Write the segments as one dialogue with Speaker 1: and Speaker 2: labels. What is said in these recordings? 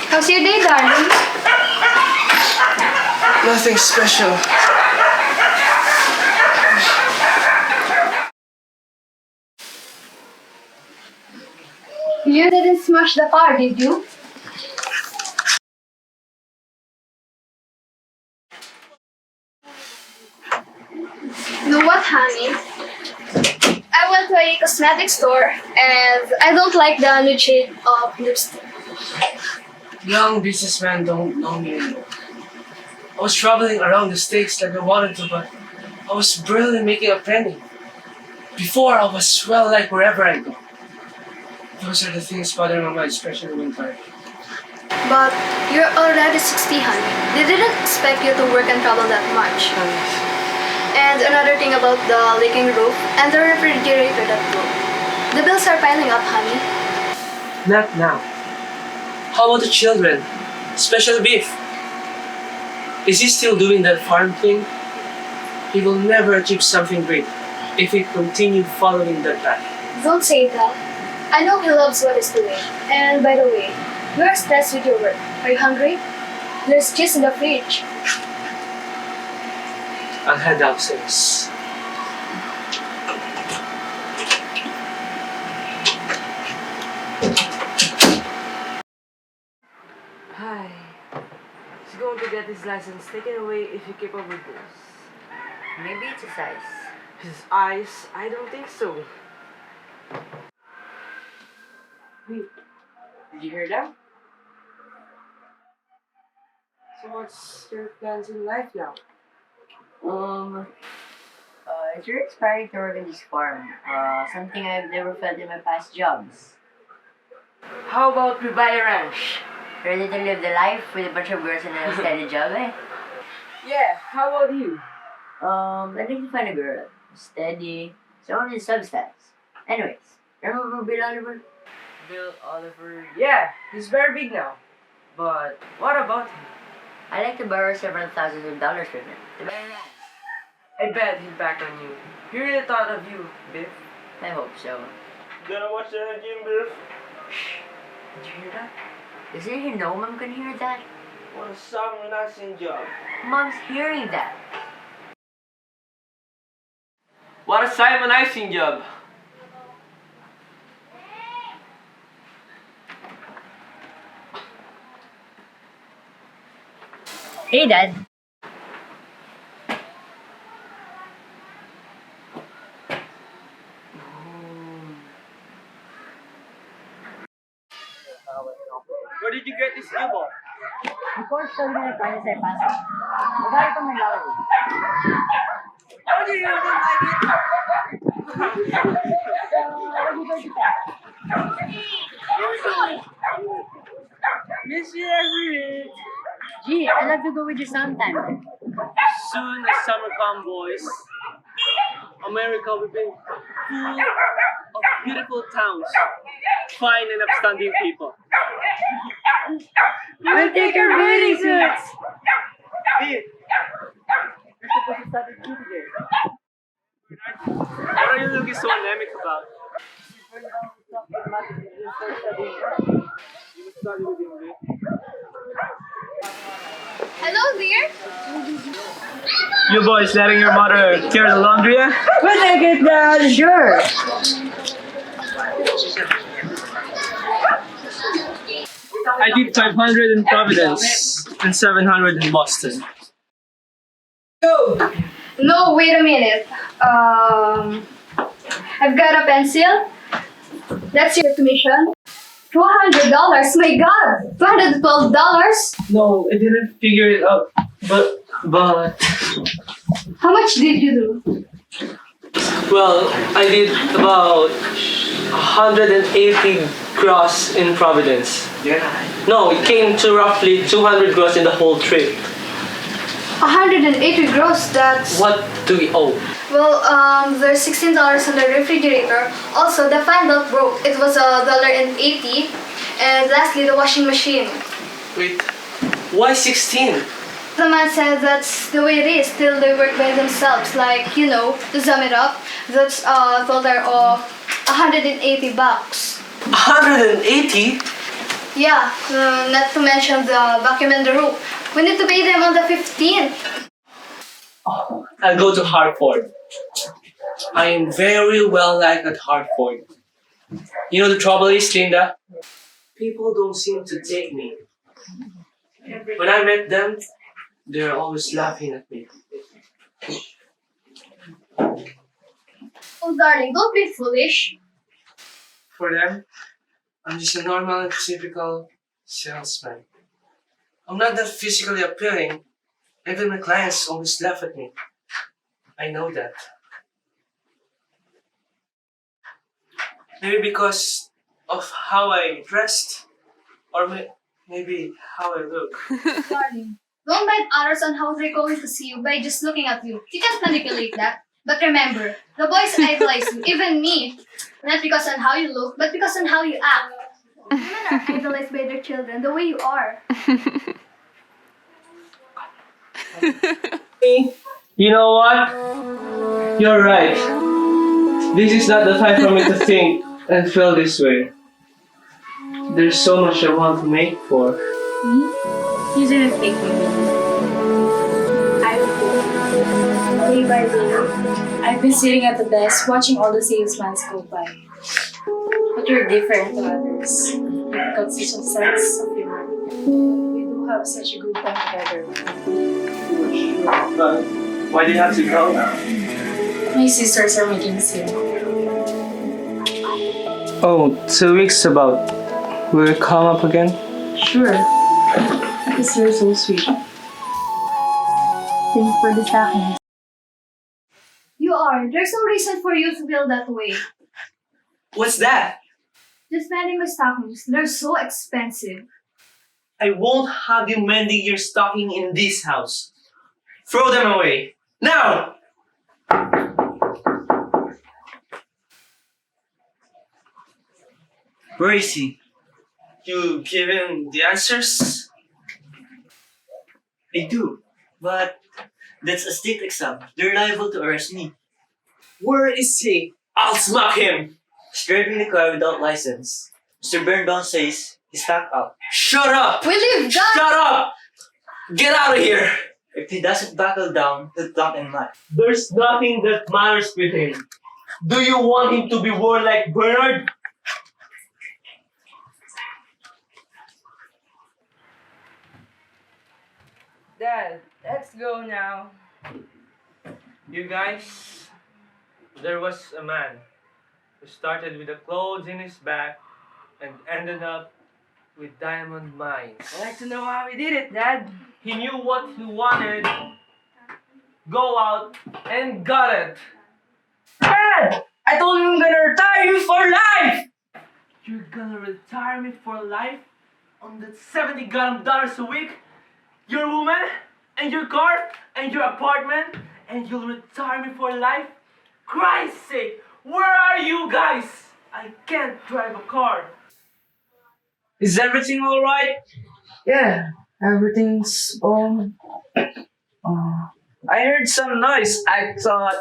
Speaker 1: How's your day, darling?
Speaker 2: Nothing special.
Speaker 1: You didn't smash the car, did you? You know what, honey? I went to a cosmetic store and I don't like the new shade of lipstick.
Speaker 2: Young businessmen don't know me anymore. I was traveling around the States like I wanted to, but I was barely making a penny. Before, I was well-liked wherever I go. Those are the things bothering my mind, especially when tired.
Speaker 1: But you're already 60, honey. They didn't expect you to work and travel that much. And another thing about the leaking roof and the refrigerator that broke. The bills are piling up, honey.
Speaker 2: Not now. How about the children? Special beef. Is he still doing that farm thing? He will never achieve something great if he continues following that path.
Speaker 1: Don't say that. I know he loves what he's doing. And by the way, you are stressed with your work. Are you hungry? There's cheese in the fridge.
Speaker 2: I'll head downstairs. Hi. He's going to get his license taken away if you keep up with this.
Speaker 3: Maybe it's his eyes.
Speaker 2: His eyes? I don't think so. Wait, did you hear that? So what's your plans in life now?
Speaker 3: It's really inspiring to work in this farm. Something I've never felt in my past jobs.
Speaker 2: How about we buy a ranch?
Speaker 3: Ready to live the life with a bunch of girls and a steady job, eh?
Speaker 2: Yeah, how about you?
Speaker 3: I'd like to find a girl. Steady. Someone in substance. Anyways, remember Bill Oliver?
Speaker 2: Bill Oliver, yeah, he's very big now. But what about him?
Speaker 3: I'd like to borrow several thousands of dollars from him to buy a ranch.
Speaker 2: I bet he'd back on you. He really thought of you, Biff.
Speaker 3: I hope so.
Speaker 4: Gonna watch the gym, Biff?
Speaker 3: Shh. Did you hear that? Doesn't he know Mom can hear that?
Speaker 4: What a some relaxing job.
Speaker 3: Mom's hearing that.
Speaker 4: What a simonizing job.
Speaker 3: Hey, Dad.
Speaker 4: Where did you get this cable?
Speaker 3: Before showing me the prices I passed it, I got it from my gallery.
Speaker 4: How do you even like it?
Speaker 3: So, what are you going to pack?
Speaker 4: Miss you every week.
Speaker 3: Gee, I'd love to go with you sometime.
Speaker 2: Soon as summer comes, boys, America will be full of beautiful towns, fine and upstanding people.
Speaker 3: We'll take our bathing suits!
Speaker 4: Biff, you're supposed to start at 2 today. What are you looking so anemic about?
Speaker 1: Hello, dear.
Speaker 4: You boys letting your mother carry the laundry? Eh?
Speaker 3: We'll take it, Dad. Sure.
Speaker 4: I did 500 in Providence and 700 in Boston.
Speaker 1: No, wait a minute. I've got a pencil. That's your commission. $200. My God, $212.
Speaker 2: No, I didn't figure it out. But
Speaker 1: How much did you do?
Speaker 2: well, I did about 180 gross in Providence. No, it came to roughly 200 gross in the whole trip.
Speaker 1: 180 gross. That's
Speaker 2: What do we owe?
Speaker 1: well. There's $16 on the refrigerator. Also, the fan belt broke. It was $1.80. And lastly, the washing machine.
Speaker 2: Wait, why 16?
Speaker 1: The man said that's the way it is. Still, they work by themselves. Like, to sum it up, that's a total of 180 bucks.
Speaker 2: 180?
Speaker 1: Yeah, not to mention the vacuum and the roof. We need to pay them on the 15th.
Speaker 2: I'll go to Hartford. I am very well liked at Hartford. You know the trouble is, Linda? People don't seem to take me. When I met them, they're always laughing at me.
Speaker 1: Oh, darling, don't be foolish.
Speaker 2: For them, I'm just a normal and typical salesman. I'm not that physically appealing. Even my clients always laugh at me. I know that. Maybe because of how I dressed, or maybe how I look.
Speaker 1: Darling, don't mind others on how they're going to see you by just looking at you. You can't manipulate that. But remember, the boys idolize you, even me. Not because on how you look, but because on how you act. Women are idolized by their children the way you are.
Speaker 2: You know what? You're right. This is not the time for me to think and feel this way. There's so much I want to make for.
Speaker 5: Me? You didn't think with me. I would. Day by day, I've been sitting at the desk watching all the salesmen go by. But you're different to others. You've got such a sense of humor. We do have such a good time together.
Speaker 2: But why do you have to go?
Speaker 5: My sisters are making a sale.
Speaker 2: Oh, 2 weeks about. Will it come up again?
Speaker 5: Sure. Because you're so sweet. Thanks for the stocking.
Speaker 1: You are. There's no reason for you to feel that way.
Speaker 2: What's that?
Speaker 1: Just mending my stockings. They're so expensive.
Speaker 2: I won't have you mending your stocking in this house. Throw them away. Now! Where is he? You give him the answers?
Speaker 6: I do, but that's a state exam. They're liable to arrest me.
Speaker 2: Where is he? I'll smack him!
Speaker 6: He's driving the car without license. Mr. Birnbaum says he's packed up.
Speaker 2: Shut up!
Speaker 1: We leave that.
Speaker 2: Shut up! Get out of here!
Speaker 6: If he doesn't buckle down, he'll talk in mine.
Speaker 2: There's nothing that matters with him. Do you want him to be worn like Bernard?
Speaker 4: Dad, let's go now.
Speaker 2: You guys, there was a man who started with the clothes in his back and ended up with diamond mines.
Speaker 4: I'd like to know how he did it, Dad.
Speaker 2: He knew what he wanted, go out and got it.
Speaker 4: Dad! I told you I'm gonna retire you for life!
Speaker 2: You're gonna retire me for life on that $70 a week? Your woman and your car and your apartment, and you'll retire me for life? Christ's sake, where are you guys? I can't drive a car.
Speaker 4: Is everything alright? Yeah, everything's I heard some noise. I thought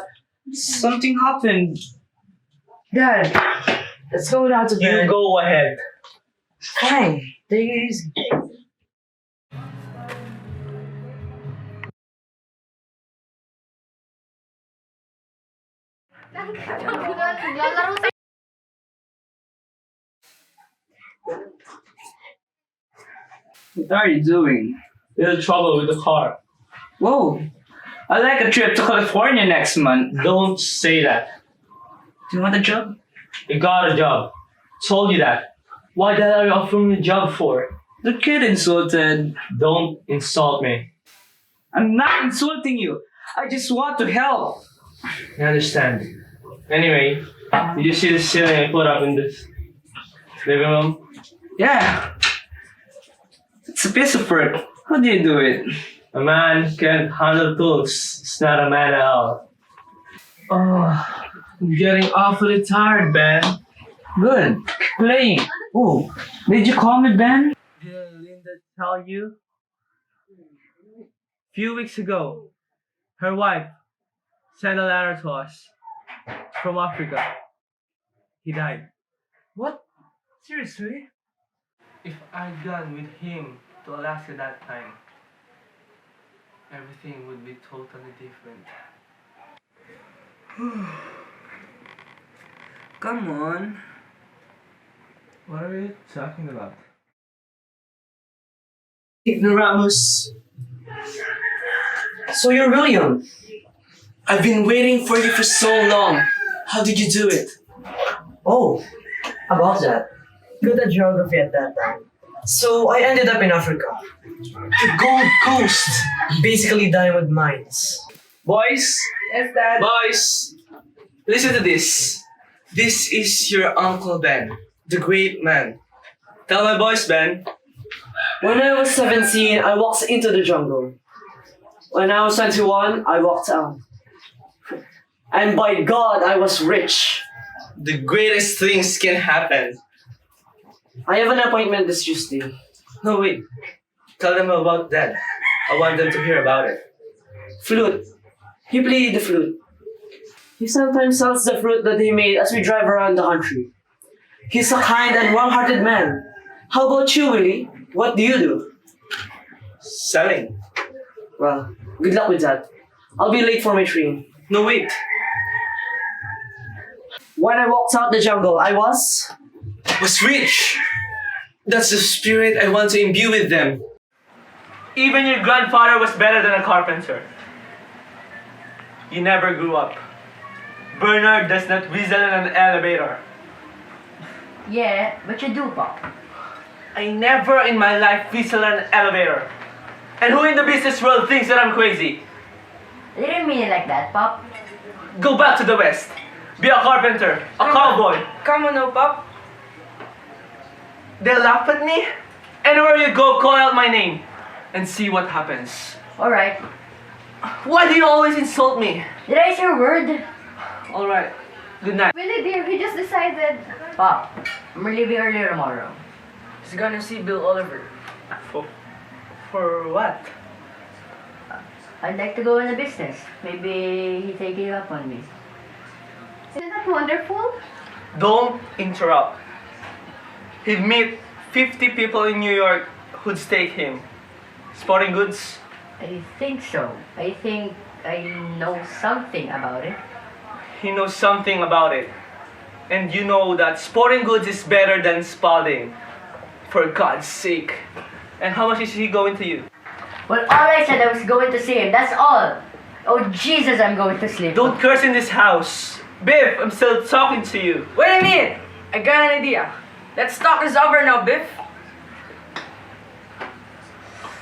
Speaker 7: Something happened.
Speaker 3: Dad, let's go down to bed.
Speaker 7: You go ahead.
Speaker 3: Fine. Take it easy.
Speaker 1: Naglalaro sa
Speaker 7: What are you doing?
Speaker 4: Little trouble with the car.
Speaker 7: Whoa. I'd like a trip to California next month.
Speaker 4: Don't say that.
Speaker 7: Do you want a job?
Speaker 4: You got a job. Told you that. Why the hell are you offering me a job for?
Speaker 7: Don't get insulted.
Speaker 4: Don't insult me.
Speaker 7: I'm not insulting you. I just want to help.
Speaker 4: I understand. Anyway, did you see the ceiling I put up in this living room?
Speaker 7: Yeah. It's a piece of work. How do you do it?
Speaker 4: A man can't handle tools. It's not a man at all. Oh, I'm getting awfully tired, Ben.
Speaker 7: Good. Playing. Oh, did you call me Ben?
Speaker 4: Did Linda tell you? Few weeks ago, her wife sent a letter to us from Africa. He died.
Speaker 7: What? Seriously?
Speaker 4: If I'd gone with him to Alaska that time, everything would be totally different.
Speaker 7: Come on.
Speaker 4: What are you talking about?
Speaker 8: Ignoramus. So you're William. I've been waiting for you for so long. How did you do it?
Speaker 9: Oh, about that. Good at geography at that time. So I ended up in Africa.
Speaker 8: The Gold Coast.
Speaker 9: Basically diamond mines.
Speaker 8: Boys,
Speaker 9: Yes, Dad.
Speaker 8: boys, listen to this. This is your Uncle Ben, the great man. Tell my boys, Ben.
Speaker 9: When I was 17, I walked into the jungle. When I was 21, I walked out. And by God, I was rich.
Speaker 8: The greatest things can happen.
Speaker 9: I have an appointment this Tuesday.
Speaker 8: No, wait. Tell them about that. I want them to hear about it.
Speaker 9: Flute. He played the flute. He sometimes sells the fruit that he made as we drive around the country. He's a kind and warm-hearted man. How about you, Willie? What do you do?
Speaker 8: Selling.
Speaker 9: Well, good luck with that. I'll be late for my train.
Speaker 8: No, wait.
Speaker 9: When I walked out the jungle, I was
Speaker 8: rich. That's the spirit I want to imbue with them.
Speaker 2: Even your grandfather was better than a carpenter. You never grew up. Bernard does not whistle in an elevator.
Speaker 3: Yeah, but you do, Pop.
Speaker 2: I never in my life whistle in an elevator. And who in the business world thinks that I'm crazy?
Speaker 3: I didn't mean it like that, Pop.
Speaker 2: Go back to the West. Be a carpenter, a cowboy.
Speaker 9: Come on now, Pop.
Speaker 2: They laugh at me. Anywhere you go, call out my name. And see what happens.
Speaker 3: Alright.
Speaker 2: Why do you always insult me?
Speaker 3: Did I say a word?
Speaker 2: Alright. Good night.
Speaker 1: Willie dear, he just decided.
Speaker 3: Pop, I'm leaving early tomorrow.
Speaker 9: He's gonna see Bill Oliver.
Speaker 2: For what?
Speaker 3: I'd like to go in the business. Maybe he take it up on me.
Speaker 1: Isn't that wonderful?
Speaker 2: Don't interrupt. He'd meet 50 people in New York who'd stake him. Sporting goods?
Speaker 3: I think so. I think I know something about it.
Speaker 2: He knows something about it. And you know that sporting goods is better than Spalding. For God's sake. And how much is he going to you?
Speaker 3: Well, all I said I was going to see him. That's all. Oh, Jesus, I'm going to sleep.
Speaker 2: Don't curse in this house. Biff, I'm still talking to you.
Speaker 9: Wait a minute! I got an idea. Let's talk this over now, Biff.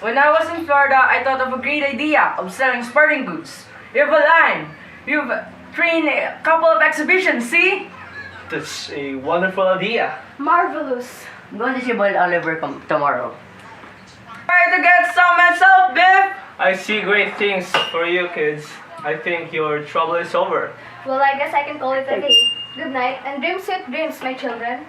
Speaker 9: When I was in Florida, I thought of a great idea of selling sporting goods. We have a line. We've trained a couple of exhibitions, see?
Speaker 2: That's a wonderful idea.
Speaker 1: Marvelous.
Speaker 3: I'm going to see Boy Oliver tomorrow.
Speaker 9: Try to get some myself, Biff!
Speaker 2: I see great things for you kids. I think your trouble is over.
Speaker 1: Well, I guess I can call it a day. Good night, and dream sweet dreams, my children.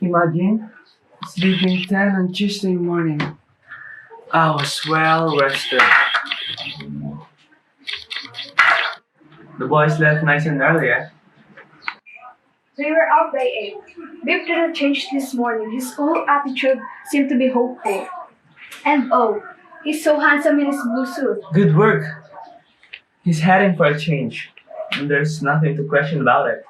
Speaker 2: Imagine sleeping 10 on Tuesday morning. I was well rested.
Speaker 7: The boys left nice and early, eh?
Speaker 1: We were out by 8. Babe didn't change this morning. His whole attitude seemed to be hopeful. And oh, he's so handsome in his blue suit.
Speaker 7: Good work. He's heading for a change, and there's nothing to question about it.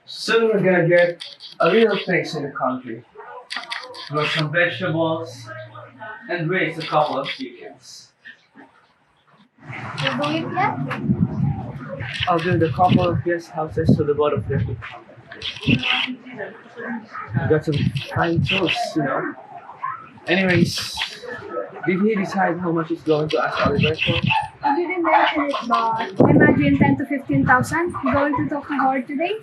Speaker 2: Soon we're gonna get a little place in the country. Grow some vegetables and raise a couple of chickens.
Speaker 1: You do it yet?
Speaker 2: I'll build a couple of guest houses so the both of them can come. Got some fine tools, you know. Anyways, did he decide how much he's going to ask Oliver for?
Speaker 1: I didn't mention it, but imagine 10 to 15,000. You going to talk to Howard today?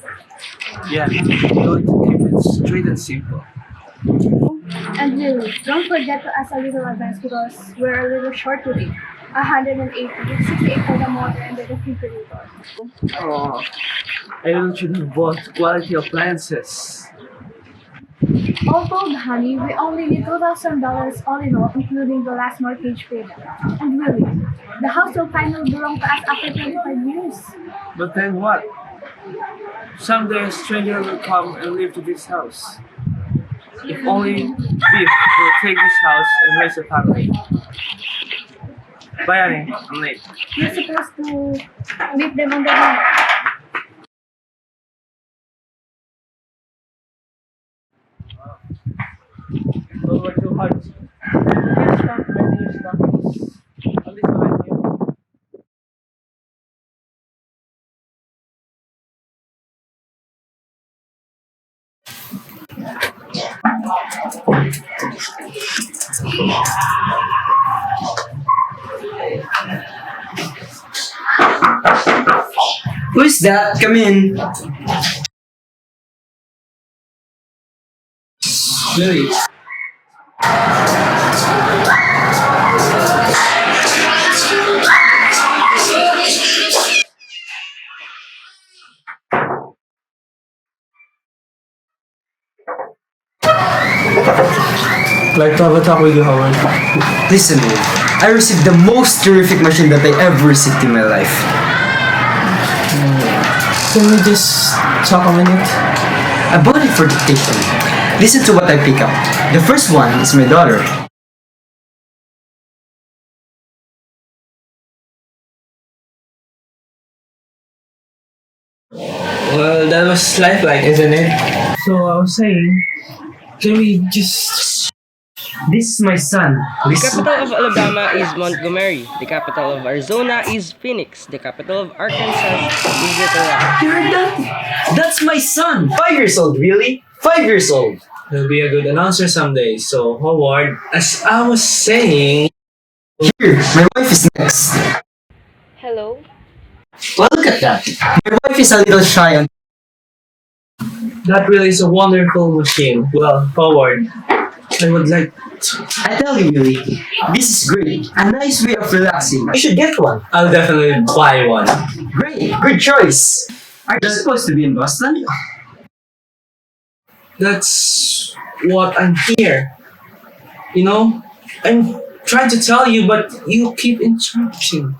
Speaker 2: Yeah, I'm going to keep it straight and simple.
Speaker 1: And really, don't forget to ask a little advance because we're a little short today. 180, 68 for the motor and the refrigerator.
Speaker 2: Oh, I really should have bought quality appliances.
Speaker 1: All told, honey, we only need $2,000 all in all, including the last mortgage payment. And really, the house will finally belong to us after 25 years.
Speaker 2: But then what? Someday a stranger will come and live to this house. If only Beef will take this house and raise a family. Bye, Annie. I'm late.
Speaker 1: You're supposed to meet them on the way.
Speaker 2: Don't work too hard. Just stop ready your stockings. At least I you.
Speaker 9: Who is that? Come in.
Speaker 2: Really? Like to have a talk with you, Howard.
Speaker 10: Listen, Will, I received the most terrific machine that I ever received in my life.
Speaker 2: Can we just talk a minute?
Speaker 10: I bought it for dictation. Listen to what I pick up. The first one is my daughter.
Speaker 2: Well, that was lifelike, isn't it? So I was saying, can we just...
Speaker 10: This is my son.
Speaker 11: The
Speaker 10: Listen.
Speaker 11: capital of Alabama is Montgomery. The capital of Arizona is Phoenix. The capital of Arkansas is Little Rock.
Speaker 10: You heard that? That's my son. 5 years old, really? 5 years old.
Speaker 7: He'll be a good announcer someday. So, Howard, as I was saying...
Speaker 10: Here, my wife is next.
Speaker 11: Hello?
Speaker 10: Well, look at that. My wife is a little shy on...
Speaker 7: That really is a wonderful machine. Well, Howard, I would like...
Speaker 10: I tell you, Willie, this is great. A nice way of relaxing. You should get one.
Speaker 7: I'll definitely buy one.
Speaker 10: Great, good choice. Are you supposed to be in Boston?
Speaker 2: That's what I'm here. You know, I'm trying to tell you, but you keep interrupting.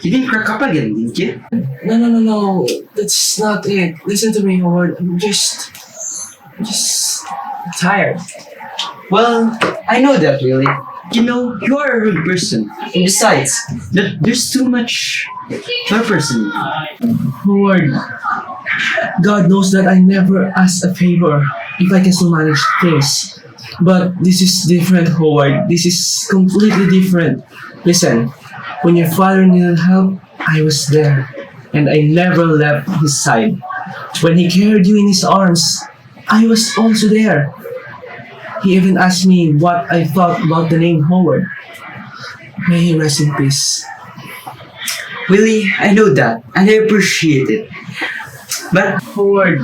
Speaker 10: You didn't crack up again, didn't you?
Speaker 2: No. That's not it. Listen to me, Howard. I'm just tired.
Speaker 10: Well, I know that, Willie. You know, you are a rude person. And besides, there's too much purpose in you.
Speaker 2: Howard, God knows that I never ask a favor if I can still manage things. But this is different, Howard. This is completely different. Listen, when your father needed help, I was there. And I never left his side. When he carried you in his arms, I was also there. He even asked me what I thought about the name Howard. May he rest in peace.
Speaker 10: Willie, I know that, and I appreciate it. But
Speaker 2: Howard,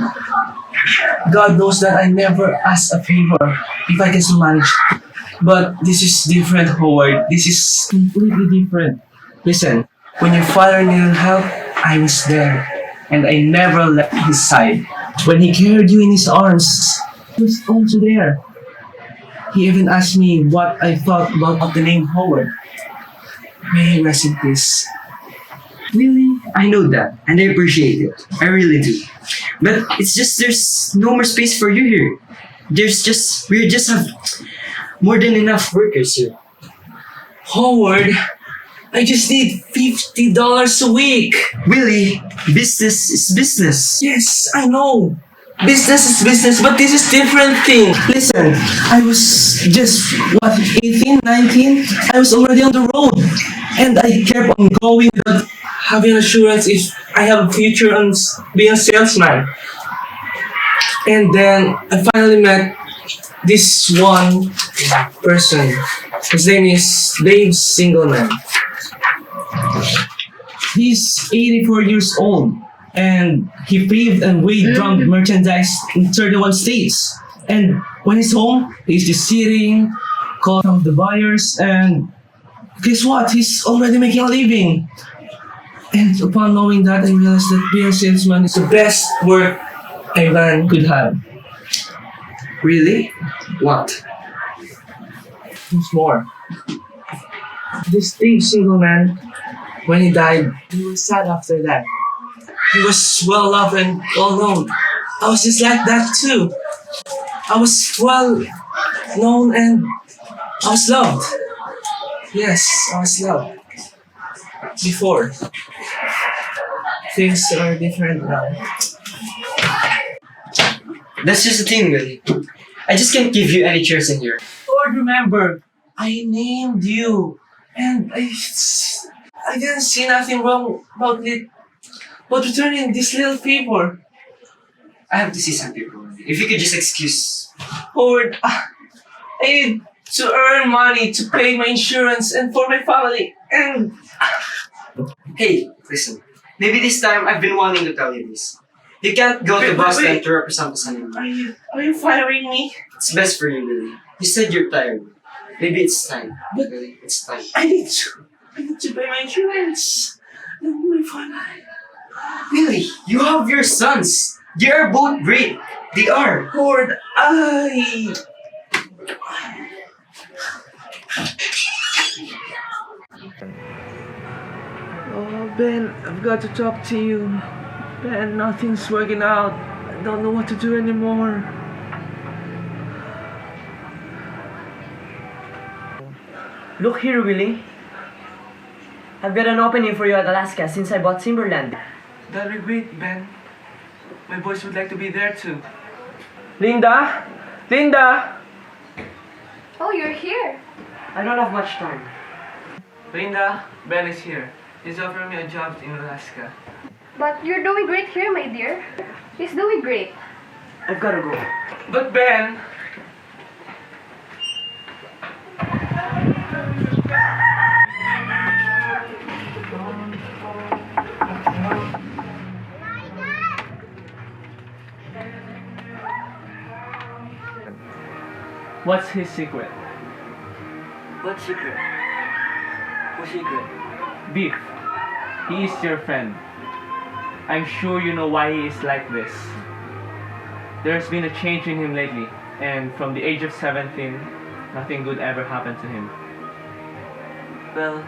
Speaker 2: God knows that I never ask a favor if I can still manage. But this is different, Howard. This is completely different. Listen, when your father needed help, I was there. And I never left his side. When he carried you in his arms, I was also there. He even asked me what I thought about the name Howard. May he rest in peace.
Speaker 10: Willie, I know that, and I appreciate it. I really do. But it's just there's no more space for you here. We just have more than enough workers here.
Speaker 2: Howard, I just need $50 a week.
Speaker 10: Willie, business is business.
Speaker 2: Yes, I know. Business is business, but this is different thing. Listen, I was just, 18, 19? I was already on the road. And I kept on going without having assurance if I have a future on being a salesman. And then I finally met this one person. His name is Dave Singleman. He's 84 years old. And he paved and weighed drum merchandise in 31 states. And when he's home, he's just sitting, calling out the buyers, and guess what? He's already making a living. And upon knowing that, I realized that being a salesman is the best work a man could have.
Speaker 10: Really? What?
Speaker 2: There's more. This Dave Singleman, when he died, he was sad after that. He was well loved and well known. I was just like that too. I was well known and I was loved. Yes, I was loved. Before. Things are different now.
Speaker 10: That's just the thing, Willie. I just can't give you any chairs in here.
Speaker 2: Lord, remember, I named you. And I didn't see nothing wrong about it. But returning this little favor.
Speaker 10: I have to see some people. If you could just excuse.
Speaker 2: Lord, I need to earn money to pay my insurance and for my family. And
Speaker 10: Hey, listen. Maybe this time I've been wanting to tell you this. You can't go to Boston to represent us anymore.
Speaker 2: are you firing me?
Speaker 10: It's best for you, Willie. You said you're tired. Maybe it's time.
Speaker 2: But
Speaker 10: Willie, it's time.
Speaker 2: I need to pay my insurance and my family.
Speaker 10: Willie, you have your sons. They are both great. They are.
Speaker 2: Lord, I... Oh, Ben, I've got to talk to you. Ben, nothing's working out. I don't know what to do anymore.
Speaker 9: Look here, Willie. I've got an opening for you at Alaska since I bought Timberland.
Speaker 2: That'd be great, Ben. My boys would like to be there too.
Speaker 9: Linda? Linda!
Speaker 1: Oh, you're here.
Speaker 9: I don't have much time.
Speaker 2: Linda, Ben is here. He's offering me a job in Alaska.
Speaker 1: But you're doing great here, my dear. He's doing great.
Speaker 9: I've gotta go.
Speaker 2: But Ben... What's his secret?
Speaker 9: What secret? What secret?
Speaker 12: Beef, he is your friend. I'm sure you know why he is like this. There's been a change in him lately, and from the age of 17, nothing good ever happened to him.
Speaker 13: Well,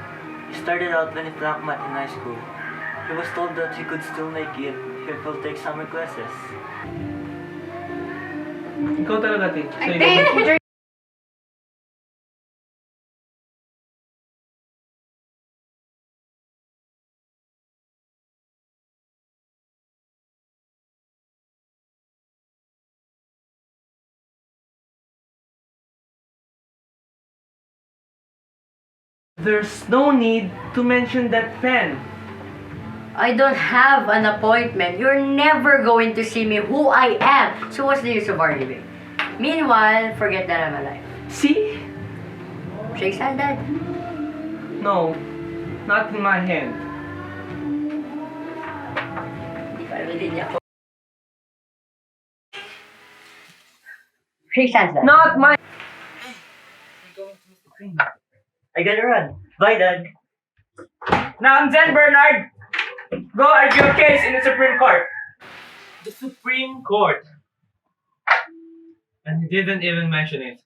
Speaker 13: he started out when he flunked math in high school. He was told that he could still make it if he'll take summer classes.
Speaker 2: Ikaw talaga, Tik.
Speaker 1: I think
Speaker 12: There's no need to mention that pen.
Speaker 3: I don't have an appointment. You're never going to see me who I am. So what's the use of arguing? Meanwhile, forget that I'm alive.
Speaker 12: See?
Speaker 3: Shake hand, Dad.
Speaker 12: No, not in my hand.
Speaker 3: Hindi pa naman din niya ako. Shake hands, Dad.
Speaker 12: Not my...
Speaker 6: I gotta run. Bye, Dad.
Speaker 7: Now I'm Zen Bernard. Go argue your case in the Supreme Court.
Speaker 4: The Supreme Court. And he didn't even mention it.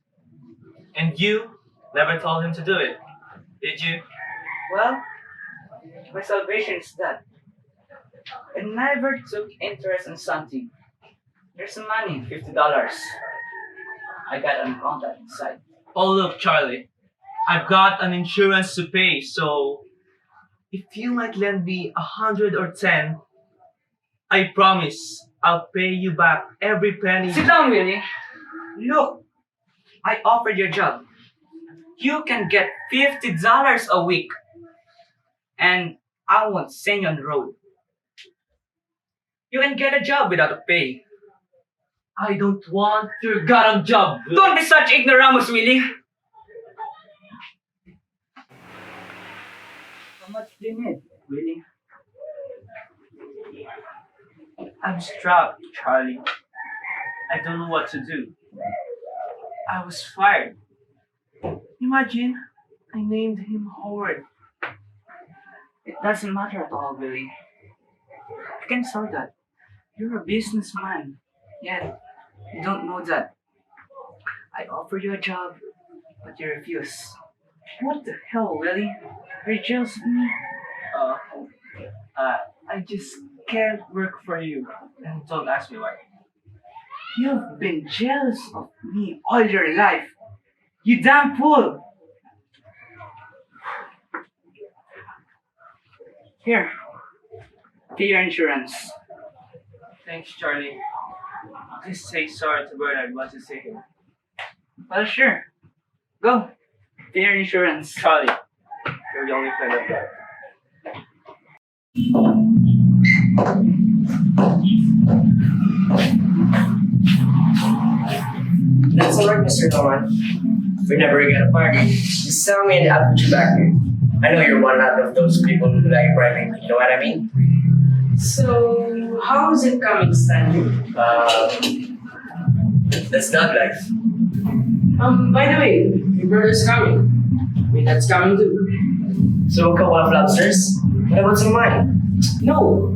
Speaker 4: And you never told him to do it, did you?
Speaker 7: Well, my salvation is that I never took interest in something. Here's some money, $50. I got an contact inside.
Speaker 4: Oh look, Charlie. I've got an insurance to pay, so if you might lend me 100 or 10, I promise I'll pay you back every penny.
Speaker 7: Sit down, Willie. Look, I offered you a job. You can get $50 a week. And I won't send you on the road. You can get a job without a pay.
Speaker 4: I don't want your goddamn job.
Speaker 7: Don't be such ignoramus, Willie. How much do you need, Willie?
Speaker 4: I'm strapped, Charlie. I don't know what to do. I was fired. Imagine I named him Howard.
Speaker 7: It doesn't matter at all, Willie. I can tell that. You're a businessman. Yet, you don't know that. I offered you a job, but you refused. What the hell, Willie? Are you jealous of me?
Speaker 4: I just can't work for you. And don't ask me why.
Speaker 7: You've been jealous of me all your life. You damn fool! Here, pay your insurance.
Speaker 4: Thanks, Charlie. Please say sorry to Bernard once you see him.
Speaker 7: Well, sure. Go. Pay your insurance.
Speaker 4: Charlie, you're the only friend I've got.
Speaker 10: That's alright, Mr. Norman. We never get apart. Just tell me and I'll put you back here. I know you're one out of those people who like bribing, you know what I mean?
Speaker 9: So, how's it coming, Stanley?
Speaker 10: That's not life.
Speaker 9: By the way, your brother's coming. I mean, that's coming too.
Speaker 10: So, couple of lobsters? What about some money?
Speaker 9: No.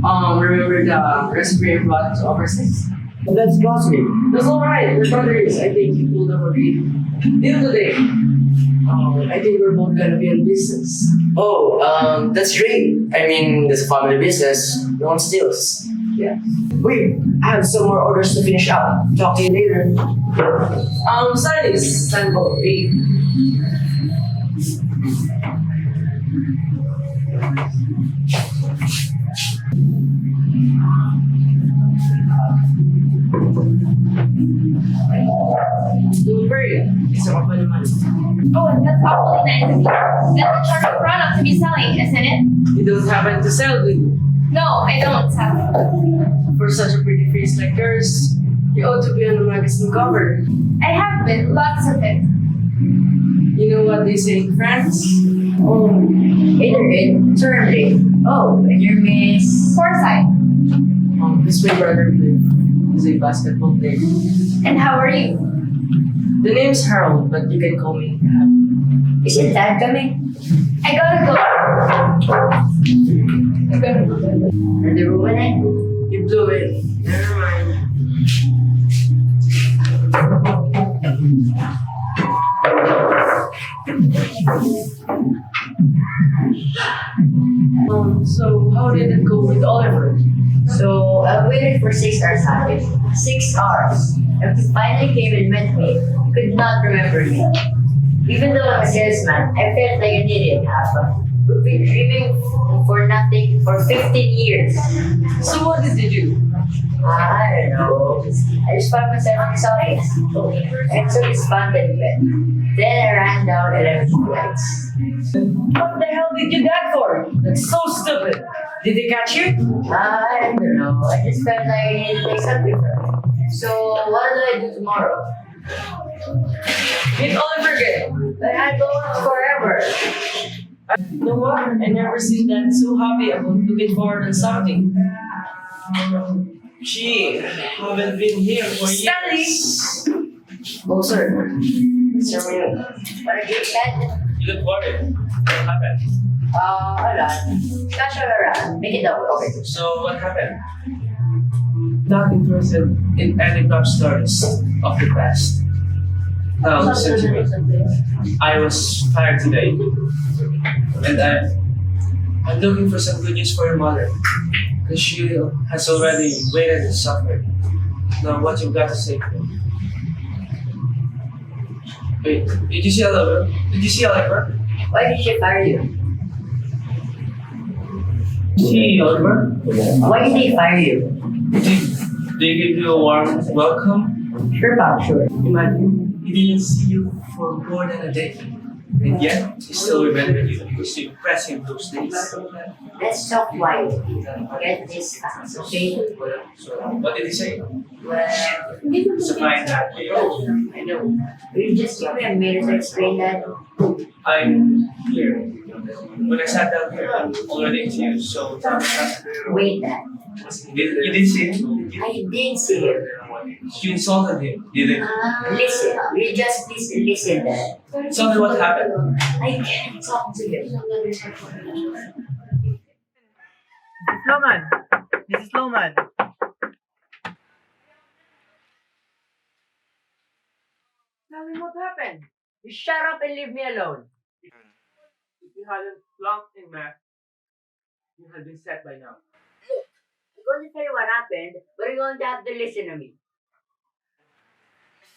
Speaker 9: Remember the recipe brought to overseas?
Speaker 10: Well, that's costly.
Speaker 9: That's alright. Your brother is, I think, he pulled up a deal today. I think we're both gonna be in business.
Speaker 10: Oh, that's great. I mean, there's a family business. No one steals.
Speaker 9: Yeah.
Speaker 10: Wait, I have some more orders to finish up. Talk to you later.
Speaker 9: Sundays, sample fee. Don't worry, it's a company money.
Speaker 5: Oh, that's awfully nice of you. That's a charming product to be selling, isn't it?
Speaker 9: You don't happen to sell, do you?
Speaker 5: No, I don't have.
Speaker 9: For such a pretty face like yours, you ought to be on the magazine cover.
Speaker 5: I have been, lots of it.
Speaker 9: You know what they say in France?
Speaker 3: Oh, Adrian, certainly. Oh, and your Miss
Speaker 5: Foresight.
Speaker 9: This way, brother is a basketball player.
Speaker 5: And how are you?
Speaker 9: The name's Harold, but you can call me.
Speaker 3: Isn't Dad coming?
Speaker 5: I gotta go.
Speaker 3: Are they ruining it?
Speaker 9: You blew it. Never mind. So how did it go with Oliver?
Speaker 3: So I waited for 6 hours after 6 hours. And he finally came and met me. He could not remember me. Even though I'm a salesman, I felt like an idiot, Alpha. We've been dreaming for nothing for 15 years.
Speaker 9: So what did you do?
Speaker 3: I don't know. I just found myself in his office. And so despondent then. Then I ran down 11 flights.
Speaker 9: What the hell did you that for? That's so stupid. Did they catch you?
Speaker 3: I don't know. I just felt like I needed to take something from it. So what do I do tomorrow?
Speaker 9: Meet Oliver again.
Speaker 3: But I go on forever.
Speaker 9: You know what? I never seen that so happy about looking forward to something.
Speaker 2: Gee, I haven't been here for
Speaker 9: Stanley!
Speaker 2: years.
Speaker 9: Oh, sir. Sir,
Speaker 3: What a good head.
Speaker 2: You look worried. What happened?
Speaker 3: Hold on. Casual around. Make it up. Okay.
Speaker 2: So, what happened? Not interested in any pop stories of the past. Now, listen to me. I was fired today. And I'm looking for some good news for your mother. Because she has already waited and suffered. Now, what you've got to say to her? Wait, did you see Oliver? Did you see Oliver?
Speaker 3: Why did she fire you?
Speaker 2: See Oliver?
Speaker 3: Why did they fire you?
Speaker 2: They give you a warm welcome?
Speaker 3: Sure, Bob, sure.
Speaker 2: Imagine, he didn't see you for more than a day. And yet, he still remembered you because you impressed him those days.
Speaker 3: Let's talk white. Get this facts, okay?
Speaker 2: So, what did he say?
Speaker 3: Well,
Speaker 2: It's a fine that way.
Speaker 3: I know. Will you just give me a minute to explain that?
Speaker 2: I'm here. When I sat down here, I'm already into you, so
Speaker 3: Wait that.
Speaker 2: you did see him?
Speaker 3: I did see him.
Speaker 2: You insulted him, didn't you?
Speaker 3: Listen, you just listen that.
Speaker 2: Tell me what happened.
Speaker 3: I can't talk to him.
Speaker 6: Sloman! Mrs. Sloman!
Speaker 9: Tell me what happened. You shut up and leave me alone.
Speaker 2: If you hadn't flunked in math, you had been set by now.
Speaker 3: I'm going to tell you what happened, but you're going to have to listen to me.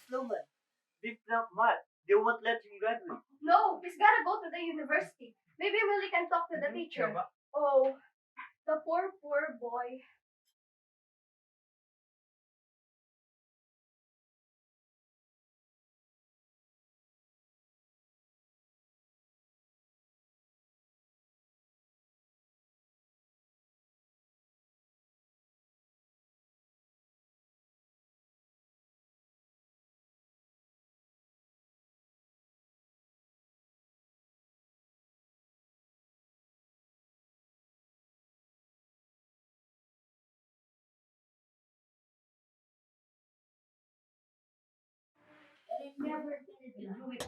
Speaker 6: Sloman, we flunked math. They won't let you graduate.
Speaker 1: No, he's gotta go to the university. Maybe Willie can talk to the teacher. Oh, the poor boy.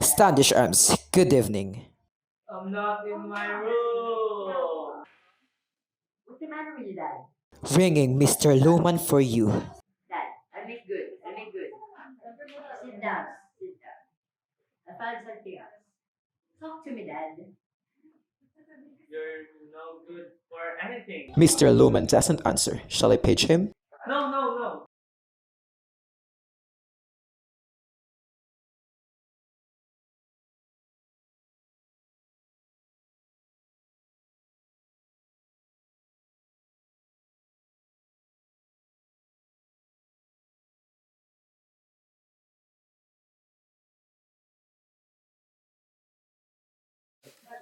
Speaker 14: Standish Arms, good evening.
Speaker 2: I'm not in my room.
Speaker 3: What's the matter with you, Dad?
Speaker 14: Ringing Mr. Luman for you.
Speaker 3: Dad, I'll make good. I'll make good. Sit down. Sit down. I found something else. Talk to me, Dad.
Speaker 2: You're no good for anything.
Speaker 14: Mr. Luman doesn't answer. Shall I page him?
Speaker 2: No, no, no.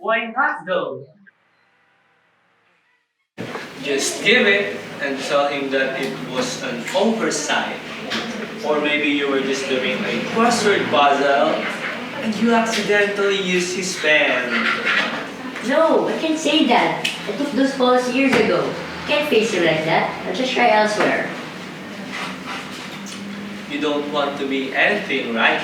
Speaker 2: Why not though? Just give it and tell him that it was an oversight. Or maybe you were just doing a crossword puzzle and you accidentally used his pen.
Speaker 3: No, I can't say that. I took those calls years ago. Can't face it like that. I'll just try elsewhere.
Speaker 2: You don't want to be anything, right?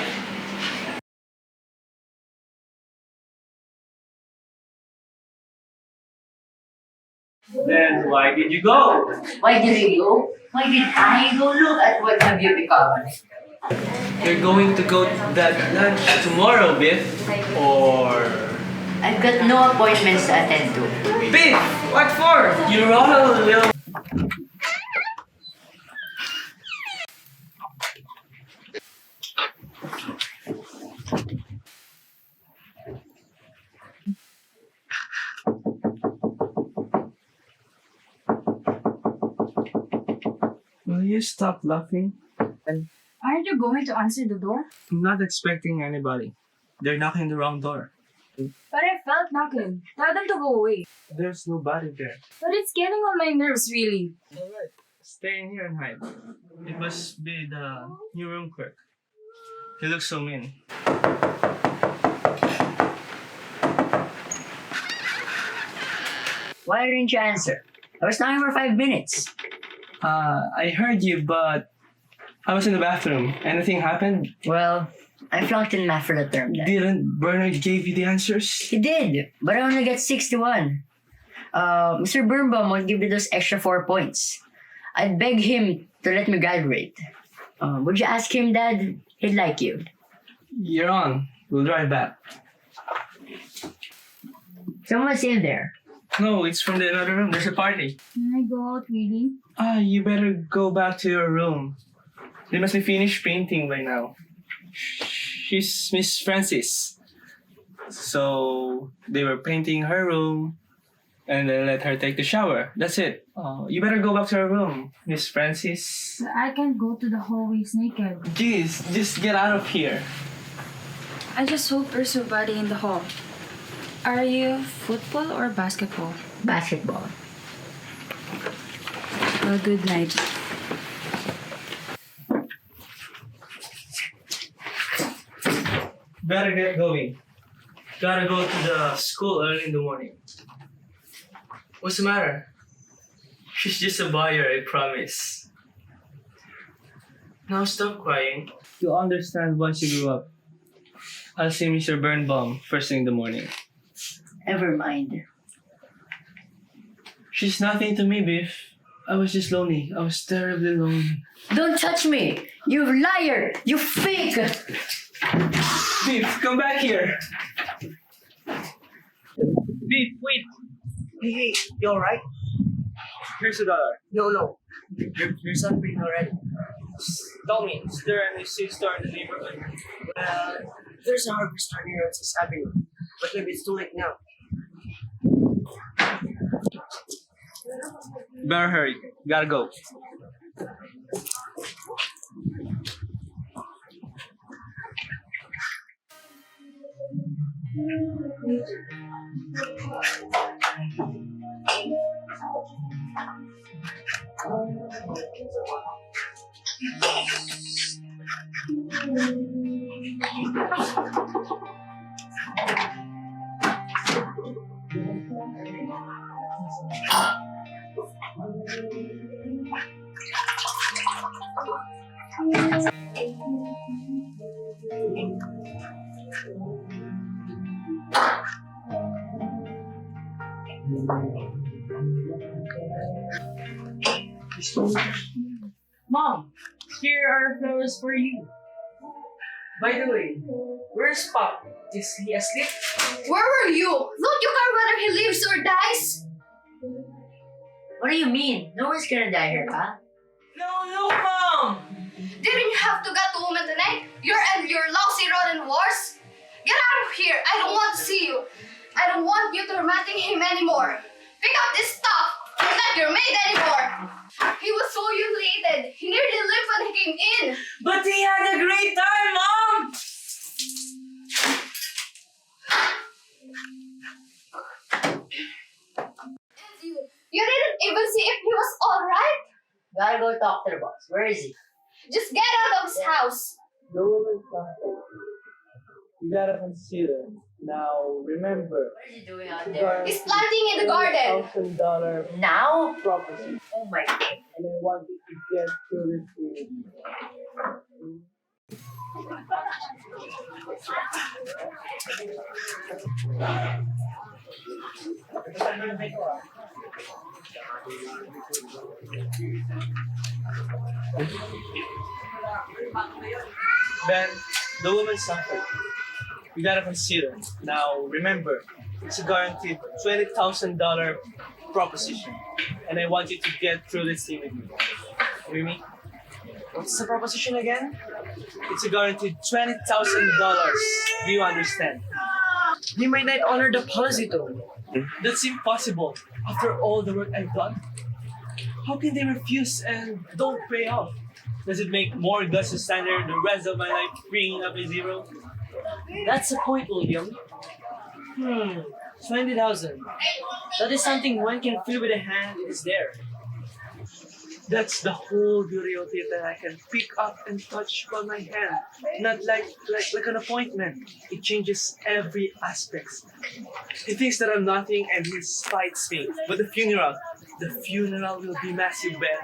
Speaker 2: Then why did you go?
Speaker 3: Why did I go? Why did I go? Look at what have you become.
Speaker 2: You're going to go to that lunch tomorrow, Biff? Or...
Speaker 3: I've got no appointments to attend to.
Speaker 2: Biff! What for? You're all a little... Will you stop laughing?
Speaker 5: Aren't you going to answer the door?
Speaker 2: I'm not expecting anybody. They're knocking the wrong door.
Speaker 5: But I felt knocking. Tell them to go away.
Speaker 2: There's nobody there.
Speaker 5: But it's getting on my nerves, really.
Speaker 2: Alright, stay in here and hide. It must be the new room clerk. He looks so mean.
Speaker 3: Why didn't you answer? I was knocking for 5 minutes.
Speaker 2: I heard you, but I was in the bathroom. Anything happened?
Speaker 3: Well, I flunked in math for the term then.
Speaker 2: Didn't Bernard give you the answers?
Speaker 3: He did, but I only got 61. Mr. Birnbaum will give me those extra 4 points. I'd beg him to let me graduate. Would you ask him, Dad? He'd like you.
Speaker 2: You're on. We'll drive back.
Speaker 3: Someone's in there.
Speaker 2: No, it's from the another room. There's a party.
Speaker 5: Can I go out, really?
Speaker 2: You better go back to your room. They must be finished painting by now. She's Miss Francis. So they were painting her room and they let her take the shower. That's it. You better go back to her room, Miss Francis.
Speaker 5: But I can't go to the hallways naked.
Speaker 2: Jeez, just get out of here.
Speaker 5: I just hope there's nobody in the hall. Are you football or basketball?
Speaker 3: Basketball.
Speaker 5: Well, good night.
Speaker 2: Better get going. Gotta go to the school early in the morning. What's the matter? She's just a buyer, I promise. Now stop crying. You'll understand once you grow up. I'll see Mr. Birnbaum first thing in the morning.
Speaker 3: Never mind.
Speaker 2: She's nothing to me, Biff. I was just lonely. I was terribly lonely.
Speaker 3: Don't touch me! You liar! You fake!
Speaker 2: Biff, come back here!
Speaker 9: Beef, wait. Hey, you alright?
Speaker 2: Here's $1.
Speaker 9: No. You're suffering already.
Speaker 2: Tell me, is there any safe store in the neighborhood?
Speaker 9: Well, there's a hardware store near Sixth Avenue, but maybe it's too late now.
Speaker 2: Better hurry. Gotta go.
Speaker 9: Mom, here are flowers for you. By the way, where's Pop? Is he asleep?
Speaker 1: Where were you? Don't you care whether he lives or dies?
Speaker 3: What do you mean? No one's gonna die here, huh?
Speaker 9: No, Mom!
Speaker 1: Didn't you have to get the woman tonight? You and your lousy rotten wars? Get out of here! I don't want to see you. I don't want you tormenting him anymore. Pick up this stuff. I'm not your maid anymore. He was so humiliated. He nearly left when he came in.
Speaker 9: But he had a great time, Mom!
Speaker 1: You didn't even see if he was alright?
Speaker 3: Gotta go talk to the boss. Where is he?
Speaker 1: Just get out of his house.
Speaker 2: You gotta consider. Now, remember.
Speaker 3: What is he doing out there?
Speaker 1: He's planting in the garden.
Speaker 2: $1,000
Speaker 3: Now?
Speaker 2: property.
Speaker 3: Oh my god.
Speaker 2: And I want you to get through this thing. Ben, the woman suffered. You gotta consider. Now, remember, it's a guaranteed $20,000 proposition. And I want you to get through this thing with me. Hear me? What's the proposition again? It's a guaranteed $20,000. Do you understand?
Speaker 9: He might not honor the policy though.
Speaker 2: That's impossible. After all the work I've done,
Speaker 4: How can they refuse and don't pay off? Does it make more guts to stand there the rest of my life bringing up a zero?
Speaker 9: That's the point, William. 20,000. That is something one can feel with a hand, it is there.
Speaker 2: That's the whole beauty of it, that I can pick up and touch by my hand. Not like an appointment. It changes every aspect. He thinks that I'm nothing and he spites me. But the funeral will be massive, Ben.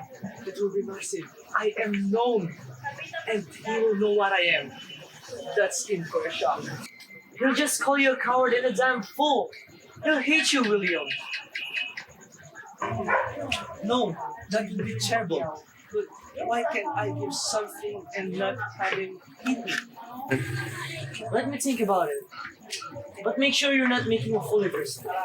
Speaker 2: It will be massive. I am known and he will know what I am. That's in for a shock.
Speaker 9: He'll just call you a coward and a damn fool.
Speaker 2: He'll hate you, William. No, that would be terrible. But why can't I give something and not have him hit me?
Speaker 9: Let me think about it. But make sure you're not making a fool of yourself.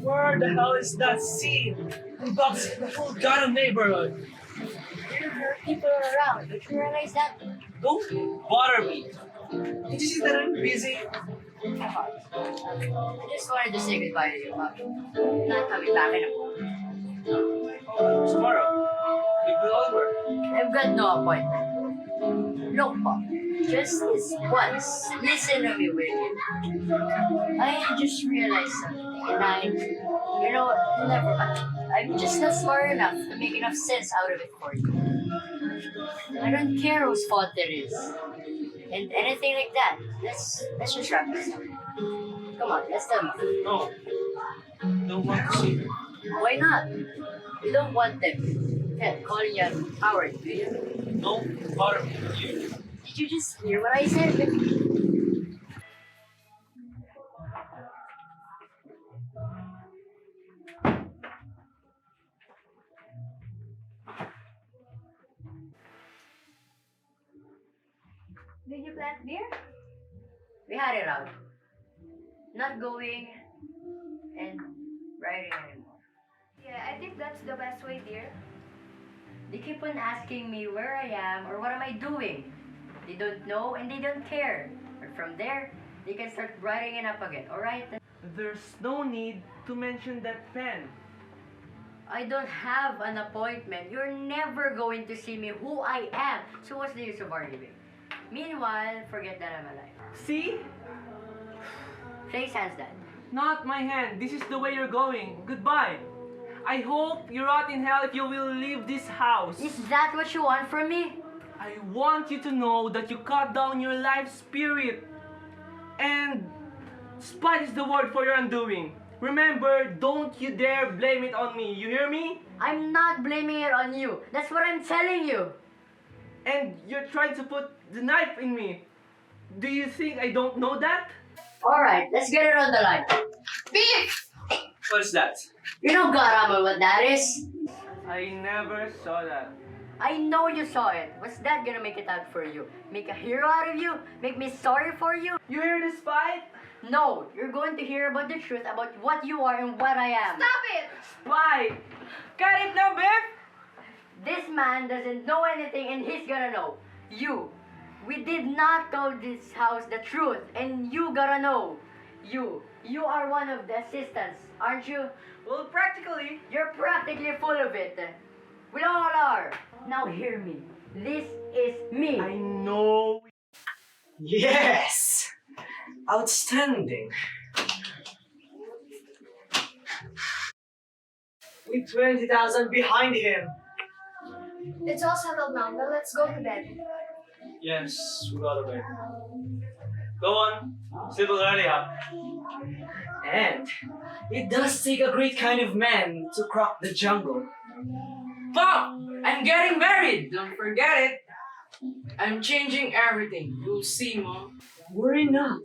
Speaker 2: Where the hell is that scene? And boxing the whole goddamn neighborhood.
Speaker 3: There are people around. Don't you realize that?
Speaker 2: Don't bother me. Did you see that I'm busy?
Speaker 3: I just wanted to say goodbye to you, but not coming back anymore.
Speaker 2: Tomorrow. It will over.
Speaker 3: I've got no appointment. Look, Pop, just this once, listen to me, William. I just realized something, and you know what, never mind. I'm just not smart enough to make enough sense out of it for you. I don't care whose fault it is, and anything like that. Let's just wrap this up. Come on, let's tell me.
Speaker 2: No. Don't want to see her.
Speaker 3: Why not? You don't want them. Hell, calling you a coward, do you?
Speaker 2: Don't bother me. You.
Speaker 3: Did you just hear what I said?
Speaker 1: Did you plant beer?
Speaker 3: We had it out. Not going and riding anymore.
Speaker 1: Yeah, I think that's the best way, dear.
Speaker 3: They keep on asking me where I am or what am I doing. They don't know and they don't care. But from there, they can start writing it up again, alright?
Speaker 12: There's no need to mention that pen.
Speaker 3: I don't have an appointment. You're never going to see me who I am. So what's the use of arguing? Meanwhile, forget that I'm alive.
Speaker 12: See?
Speaker 3: Shake hands, Dad.
Speaker 12: Not my hand. This is the way you're going. Goodbye. I hope you rot in hell if you will leave this house.
Speaker 3: Is that what you want from me?
Speaker 12: I want you to know that you cut down your life spirit. And spite is the word for your undoing. Remember, don't you dare blame it on me. You hear me?
Speaker 3: I'm not blaming it on you. That's what I'm telling you.
Speaker 12: And you're trying to put the knife in me. Do you think I don't know that?
Speaker 3: Alright, let's get it on the line.
Speaker 1: Beef!
Speaker 2: What is that?
Speaker 3: You know Garama what that is?
Speaker 12: I never saw that.
Speaker 3: I know you saw it. What's that gonna make it out for you? Make a hero out of you? Make me sorry for you?
Speaker 12: You hear this fight?
Speaker 3: No, you're going to hear about the truth about what you are and what I am.
Speaker 1: Stop it!
Speaker 12: Spy! Got it now, Biff?
Speaker 3: This man doesn't know anything and he's gonna know. You. We did not tell this house the truth and you gotta know. You are one of the assistants, aren't you?
Speaker 12: Well, practically.
Speaker 3: You're practically full of it. We all are. Now hear me. This is me.
Speaker 12: I know.
Speaker 9: Yes! Outstanding. With 20,000 behind him.
Speaker 1: It's all settled now. Now let's go to bed.
Speaker 4: Yes, we got to bed. Go on. Sleep already, huh?
Speaker 9: And it does take a great kind of man to crack the jungle.
Speaker 7: Pop! I'm getting married! Don't forget it! I'm changing everything. You'll see, Mom.
Speaker 9: Worry not.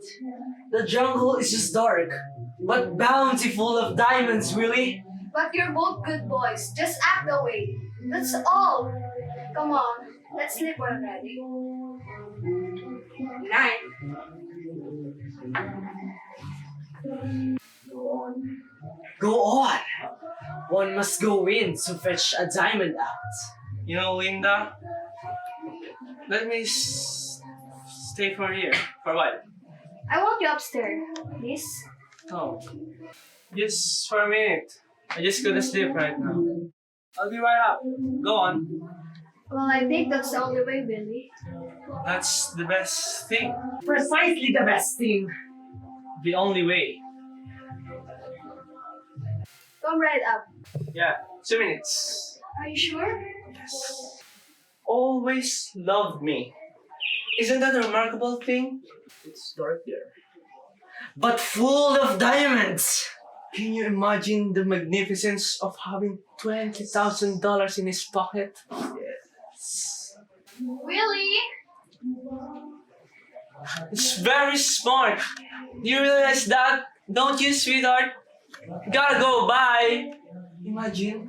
Speaker 9: The jungle is just dark, but bountiful of diamonds, Willie.
Speaker 1: But you're both good boys. Just act the way. That's all. Come on. Let's sleep already.
Speaker 7: Night.
Speaker 9: Go on. One must go in to fetch a diamond out.
Speaker 2: You know, Linda, let me stay for here. For what?
Speaker 1: I want you upstairs, please.
Speaker 2: Oh. Just for a minute. I just gotta sleep right now. I'll be right up. Go on.
Speaker 1: Well, I think that's the only way, Billy.
Speaker 2: That's the best thing.
Speaker 9: Precisely the best thing.
Speaker 2: The only way.
Speaker 1: Come right up.
Speaker 2: Yeah, 2 minutes.
Speaker 1: Are you sure?
Speaker 2: Always loved me. Isn't that a remarkable thing?
Speaker 9: It's dark there. But full of diamonds.
Speaker 2: Can you imagine the magnificence of having $20,000 in his pocket? Yes.
Speaker 1: Willie?
Speaker 2: It's very smart. Do you realize that? Don't you, sweetheart? Gotta go, bye. Imagine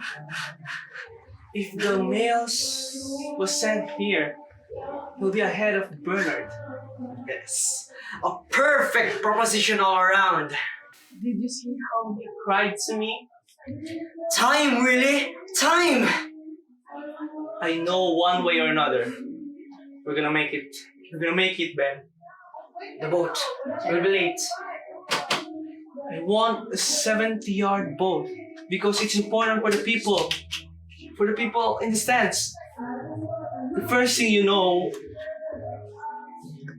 Speaker 2: if the mails was sent here, he'll be ahead of Bernard.
Speaker 9: Yes. A perfect proposition all around.
Speaker 2: Did you see how he cried to me?
Speaker 9: Time, Willie. Time.
Speaker 2: I know one way or another, we're gonna make it. We're gonna make it, Ben.
Speaker 9: The boat.
Speaker 2: We'll be late. I want a 70-yard boat because it's important for the people. For the people in the stands. The first thing you know,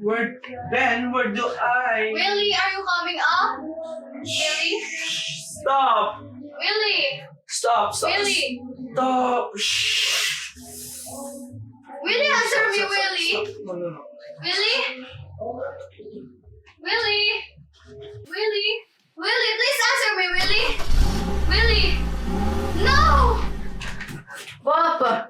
Speaker 2: where do I?
Speaker 1: Willie, are you coming up? Willie?
Speaker 2: Stop!
Speaker 1: Willie!
Speaker 2: Stop!
Speaker 1: Willie!
Speaker 2: Stop!
Speaker 1: Willie, answer me, Willie!
Speaker 2: Stop. No.
Speaker 1: Willie? Willie? Willie? Willie, please answer me, Willie! Willie! No!
Speaker 3: Papa!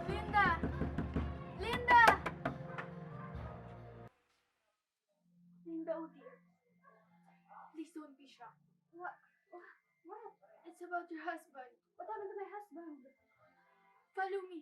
Speaker 1: Linda! Linda! Linda, oh dear. Please don't be shocked. What? It's about your husband. What happened to my husband? Follow me.